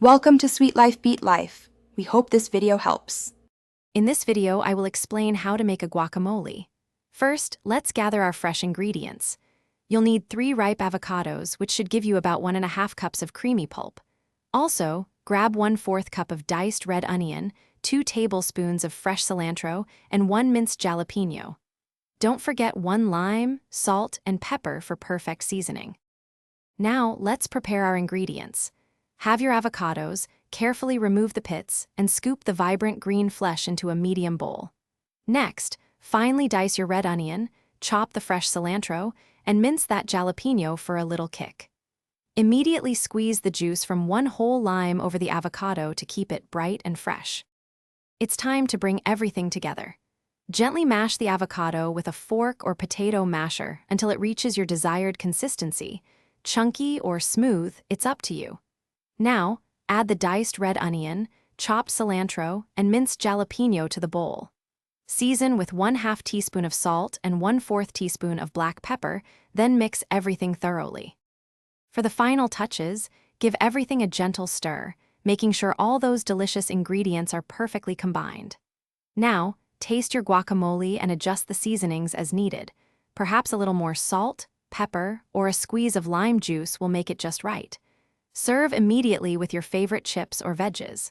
Welcome to Sweet Life Beat Life. We hope this video helps. In this video, I will explain how to make a guacamole. First, let's gather our fresh ingredients. You'll need 3 ripe avocados, which should give you about 1½ cups of creamy pulp. Also, grab 1/4 cup of diced red onion, 2 tablespoons of fresh cilantro, and 1 minced jalapeno. Don't forget 1 lime, salt, and pepper for perfect seasoning. Now, let's prepare our ingredients. Have your avocados, carefully remove the pits, and scoop the vibrant green flesh into a medium bowl. Next, finely dice your red onion, chop the fresh cilantro, and mince that jalapeno for a little kick. Immediately squeeze the juice from 1 whole lime over the avocado to keep it bright and fresh. It's time to bring everything together. Gently mash the avocado with a fork or potato masher until it reaches your desired consistency. Chunky or smooth, it's up to you. Now, add the diced red onion, chopped cilantro, and minced jalapeno to the bowl. Season with 1/2 teaspoon of salt and 1/4 teaspoon of black pepper, then mix everything thoroughly. For the final touches, give everything a gentle stir, making sure all those delicious ingredients are perfectly combined. Now, taste your guacamole and adjust the seasonings as needed. Perhaps a little more salt, pepper, or a squeeze of lime juice will make it just right. Serve immediately with your favorite chips or veggies.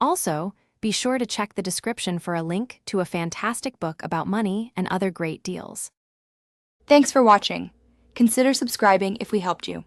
Also, be sure to check the description for a link to a fantastic book about money and other great deals. Thanks for watching. Consider subscribing if we helped you.